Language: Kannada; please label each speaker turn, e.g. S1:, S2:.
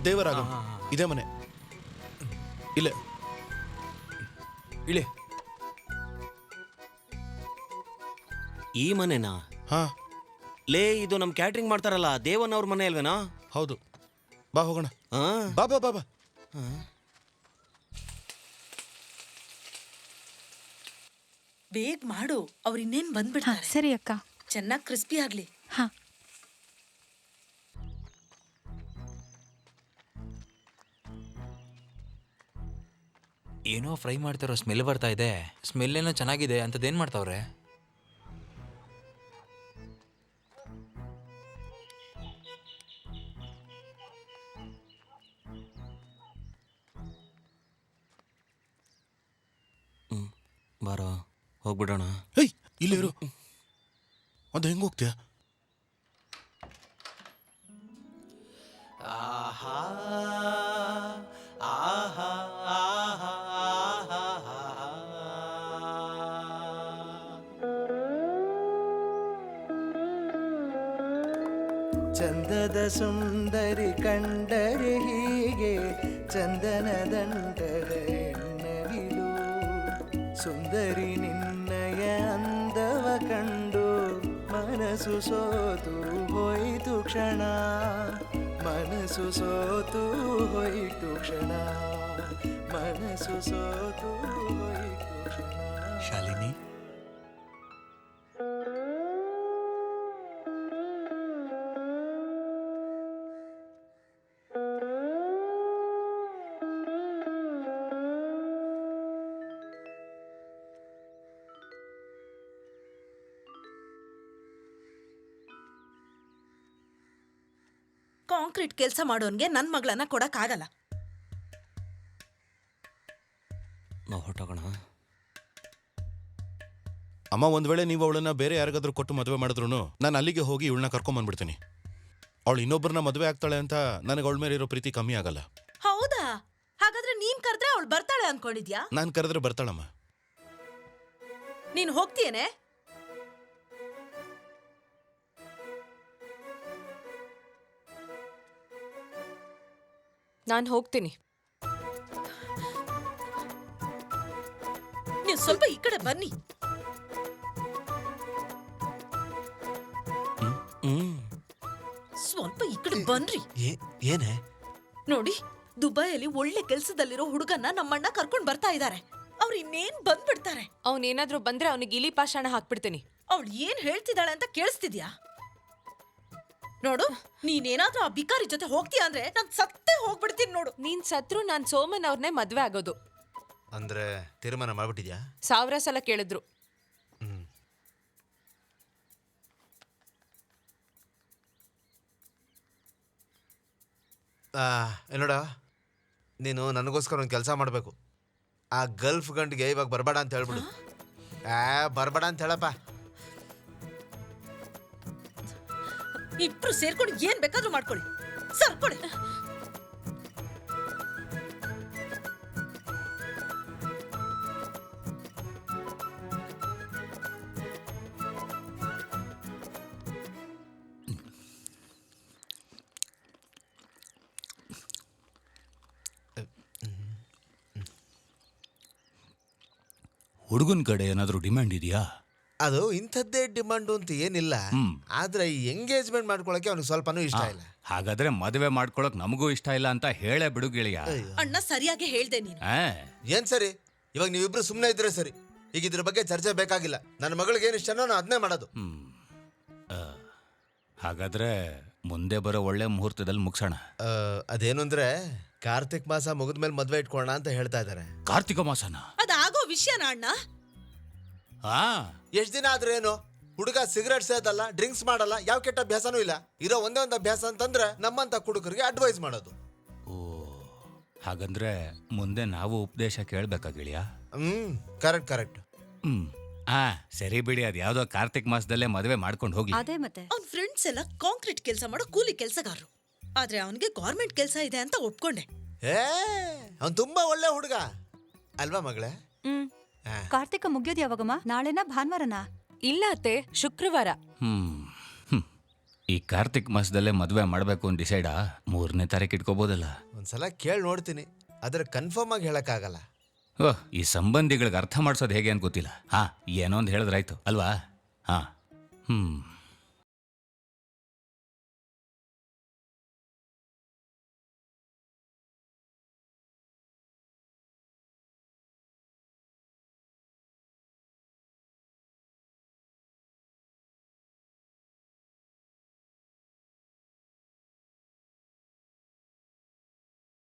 S1: ದೇವರಾಗ ಇದೇ ಮನೆ. ಇಲ್ಲೇ
S2: ಇಳಿ.
S3: ಈ ಮನೆನಾ?
S1: ಹಾ
S3: ಲೇ, ಇದು ನಮ್ ಕ್ಯಾಟ್ರಿಂಗ್ ಮಾಡ್ತಾರಲ್ಲ ದೇವನ್ ಅವ್ರ ಮನೆ ಅಲ್ವೇನಾ?
S1: ಹೌದು, ಬಾ ಹೋಗೋಣ.
S3: ಹಾ
S1: ಬಾ ಬಾ ಬಾ ಬಾ.
S4: ಬೇಗ ಮಾಡು, ಅವ್ರು ಇನ್ನೇನ್ ಬಂದ್ಬಿಡ್ತಾರೆ.
S5: ಸರಿ ಅಕ್ಕ.
S4: ಚೆನ್ನಾಗಿ ಕ್ರಿಸ್ಪಿ ಆಗ್ಲಿ.
S5: ಹಾ
S2: ಏನೋ ಫ್ರೈ ಮಾಡ್ತಾರೋ ಸ್ಮೆಲ್ ಬರ್ತಾ ಇದೆ. ಸ್ಮೆಲ್ ಏನೋ ಚೆನ್ನಾಗಿದೆ. ಅಂತದೇನ್ ಮಾಡ್ತಾವ್ರೆ?
S3: ಬಾರೋ ಹೋಗ್ಬಿಡೋಣ.
S1: ಹೇಯ್ ಇಲ್ಲಿ ಇರು. ಅದು ಹೆಂಗೆ ಹೋಗ್ತೀಯ?
S3: ಆಹಾ ಆಹಾ ಆಹಾ
S6: ಚಂದದ ಸುಂದರಿ ಕಂಡರೆ ಹೀಗೆ ಚಂದನದಂಡದ ಎನ್ನವಿಲು. ಸುಂದರಿ ನಿನ್ನಯ ಅಂದವ ಕಂಡು ಮನಸ್ಸು ಸೋತು ಹೋಯಿತು ಕ್ಷಣ. ಮನಸ್ಸು ಸೋತು ಹೋಯಿತು ಕ್ಷಣ. ಮನಸ್ಸು ಸೋತು ಹೋಯಿತು ಕ್ಷಣ.
S2: ಶಾಲಿನಿ,
S4: ಕಾಂಕ್ರೀಟ್ ಕೆಲಸ ಮಾಡೋನ್ಗೆ ನನ್ ಮಗಳನ್ನ ಕೊಡಕ್ ಆಗಲ್ಲ.
S3: ನಾವು ಹೊಟ್ಟೋಗೋಣ.
S1: ಅಮ್ಮ, ಒಂದ್ ವೇಳೆ ನೀವು ಅವಳನ್ನ ಬೇರೆ ಯಾರಿಗಾದ್ರೂ ಕೊಟ್ಟು ಮದುವೆ ಮಾಡಿದ್ರು ನಾನು ಅಲ್ಲಿಗೆ ಹೋಗಿ ಇವಳನ್ನ ಕರ್ಕೊಂಬಂದ್ಬಿಡ್ತೀನಿ. ಅವಳು ಇನ್ನೊಬ್ಬರನ್ನ ಮದುವೆ ಆಗ್ತಾಳೆ ಅಂತ ನನಗೆ ಅವಳ ಮೇಲೆ ಇರೋ ಪ್ರೀತಿ ಕಮ್ಮಿ ಆಗಲ್ಲ.
S4: ಹೌದಾ? ಹಾಗಾದ್ರೆ ನೀನ್ ಕರೆದ್ರೆ ಅವಳು ಬರ್ತಾಳೆ ಅನ್ಕೊಂಡಿದ್ಯಾ?
S1: ನಾನು ಕರೆದ್ರೆ ಬರ್ತಾಳಮ್ಮ.
S4: ನೀನ್ ಹೋಗ್ತೀಯೇನೆ?
S7: ನಾನು ಹೋಗ್ತೀನಿ.
S4: ನೀವು ಸ್ವಲ್ಪ ಈ ಕಡೆ ಬನ್ನಿ. ಸ್ವಲ್ಪ ಈ ಕಡೆ ಬನ್ರಿ.
S3: ಏನೇ
S4: ನೋಡಿ, ದುಬೈಯಲ್ಲಿ ಒಳ್ಳೆ ಕೆಲ್ಸದಲ್ಲಿರೋ ಹುಡುಗನ್ನ ನಮ್ಮಣ್ಣ ಕರ್ಕೊಂಡ್ ಬರ್ತಾ ಇದ್ದಾರೆ. ಅವ್ರು ಇನ್ನೇನ್ ಬಂದ್ಬಿಡ್ತಾರೆ.
S7: ಅವನೇನಾದ್ರೂ ಬಂದ್ರೆ ಅವನಿಗೆ ಇಲಿ ಪಾಷಾಣ ಹಾಕ್ಬಿಡ್ತೀನಿ.
S4: ಅವಳು ಏನ್ ಹೇಳ್ತಿದ್ದಾಳೆ ಅಂತ ಕೇಳಿಸ್ತಿದ್ಯಾ? ನೋಡು, ನೀನೇನಾದ್ರೂ ಆ ಬಿಕಾರಿ ಜೊತೆ ಹೋಗ್ತೀಯ ಅಂದ್ರೆ ನಾನ್ ಸತ್ತೇ ಹೋಗ್ಬಿಡ್ತೀನಿ ನೋಡು.
S7: ನೀನ್ ಸತ್ರು ನಾನ್ ಸೋಮನ್ ಅವ್ರನ್ನೇ ಮದ್ವೆ ಆಗೋದು.
S8: ಅಂದ್ರೆ ತೀರ್ಮಾನ ಮಾಡ್ಬಿಟ್ಟಿದ್ಯಾ?
S7: 1000 ಸಲ ಕೇಳಿದ್ರು.
S8: ನೋಡ, ನೀನು ನನಗೋಸ್ಕರ ಒಂದು ಕೆಲಸ ಮಾಡಬೇಕು. ಆ ಗಲ್ಫ್ ಗಂಡಿಗೆ ಇವಾಗ ಬರಬೇಡ ಅಂತ ಹೇಳ್ಬಿಡು. ಬರಬೇಡ ಅಂತ ಹೇಳಪ್ಪ.
S4: ಇಬ್ರು ಸೇರ್ಕೊಂಡು ಏನ್ ಬೇಕಾದ್ರೂ ಮಾಡ್ಕೊಳ್ಳಿ. ಸರ್ಕೊಳ್ಳಿ.
S9: ಹುಡುಗನ ಕಡೆ ಏನಾದರೂ ಡಿಮ್ಯಾಂಡ್ ಇದೆಯಾ?
S8: ಅದು ಇಂಥದ್ದೇ ಡಿಮಾಂಡು ಅಂತ ಏನಿಲ್ಲ. ಆದ್ರೆ ಈ ಎಂಗೇಜ್ಮೆಂಟ್ ಮಾಡ್ಕೊಳಕ್ಕೆ ಅವ್ನಿಗೆ ಸ್ವಲ್ಪನೂ ಇಷ್ಟ ಇಲ್ಲ.
S9: ಹಾಗಾದ್ರೆ ಮದುವೆ ಮಾಡ್ಕೊಳಕ್ ನಮಗೂ ಇಷ್ಟ ಇಲ್ಲ ಅಂತ ಹೇಳೇ ಬಿಡು ಗೆಳೆಯ.
S4: ಅಣ್ಣ, ಸರಿಯಾಗಿ ಹೇಳ್ದೆ ನೀನು.
S8: ಏನ್ ಸರಿ? ಇವಾಗ ನೀವಿಬ್ರು ಸುಮ್ಮನೆ ಇದ್ರೆ ಸರಿ. ಈಗ ಇದ್ರ ಬಗ್ಗೆ ಚರ್ಚೆ ಬೇಕಾಗಿಲ್ಲ. ನನ್ನ ಮಗಳಿಗೆ ಏನ್ ಇಷ್ಟನೋ ನಾನು ಅದನ್ನೇ ಮಾಡೋದು.
S9: ಹಾಗಾದ್ರೆ ಮುಂದೆ ಬರೋ ಒಳ್ಳೆ ಮುಹೂರ್ತದಲ್ಲಿ ಮುಗಿಸೋಣ.
S8: ಅದೇನು ಅಂದ್ರೆ ಕಾರ್ತಿಕ್ ಮಾಸ ಮುಗಿದ್ಮೇಲೆ ಮದ್ವೆ ಇಟ್ಕೊಳ್ಳೋಣ ಅಂತ ಹೇಳ್ತಾ ಇದಾರೆ.
S9: ಕಾರ್ತಿಕ ಮಾಸನ?
S4: ಅದಾಗೋ ವಿಷಯನ ಅಣ್ಣ.
S8: ಎಷ್ಟ್ ದಿನ ಆದ್ರೆ ಏನು? ಹುಡುಗ ಸಿಗರೇಟ್ ಸೇದಲ್ಲ, ಡ್ರಿಂಕ್ಸ್ ಮಾಡಲ್ಲ, ಯಾವ ಕೆಟ್ಟ ಅಭ್ಯಾಸನೂ ಇಲ್ಲ. ಇರೋ ಒಂದೇ ಒಂದು ಅಭ್ಯಾಸ ಅಂತಂದ್ರೆ ನಮ್ಮಂತ ಕುಡುಕರಿಗೆ ಅಡ್ವೈಸ್ ಮಾಡೋದು.
S9: ಓ, ಹಾಗಂದ್ರೆ ಮುಂದೆ ನಾವು ಉಪದೇಶ ಕೇಳ್ಬೇಕಾ ಗೆಳೆಯ?
S8: ಕರೆಕ್ಟ್.
S9: ಸರಿ ಬಿಡಿ, ಅದ್ ಯಾವ್ದೋ ಕಾರ್ತಿಕ್ ಮಾಸದಲ್ಲೇ ಮದುವೆ ಮಾಡ್ಕೊಂಡು ಹೋಗಿ.
S5: ಅದೇ ಮತ್ತೆ
S4: ಅವ್ನ ಫ್ರೆಂಡ್ಸ್ ಎಲ್ಲ ಕಾಂಕ್ರೀಟ್ ಕೆಲಸ ಮಾಡೋ ಕೂಲಿ ಕೆಲಸಗಾರರು. ಆದ್ರೆ ಅವನಿಗೆ ಗೌರ್ಮೆಂಟ್ ಕೆಲಸ ಇದೆ ಅಂತ ಒಪ್ಕೊಂಡೆ.
S8: ಅವ್ನು ತುಂಬಾ ಒಳ್ಳೆ ಹುಡುಗ ಅಲ್ವಾ ಮಗಳೇ?
S5: ಕಾರ್ತಿಕ ಮುಗಿಯೋದು ಯಾವಾಗಮ್ಮ? ನಾಳೆನಾ ಭಾನುವಾರನಾ?
S7: ಇಲ್ಲ ಅತ್ತೆ, ಶುಕ್ರವಾರ.
S9: ಈ ಕಾರ್ತಿಕ್ ಮಾಸದಲ್ಲೇ ಮದುವೆ ಮಾಡಬೇಕು ಅಂತ ಡಿಸೈಡಾ 3ನೇ ತಾರೀಕು ಇಟ್ಕೋಬೋದಲ್ಲ.
S8: ಒಂದ್ಸಲ ಕೇಳಿ ನೋಡ್ತೀನಿ, ಆದರೆ ಕನ್ಫರ್ಮ್ ಆಗಿ ಹೇಳಕ್ಕಾಗಲ್ಲ.
S9: ಓಹ್, ಈ ಸಂಬಂಧಿಗಳಿಗೆ ಅರ್ಥ ಮಾಡ್ಸೋದು ಹೇಗೆ ಅಂತ ಗೊತ್ತಿಲ್ಲ. ಹಾ, ಏನೋ ಒಂದು ಹೇಳಿದ್ರಾಯ್ತು ಅಲ್ವಾ? ಹಾ.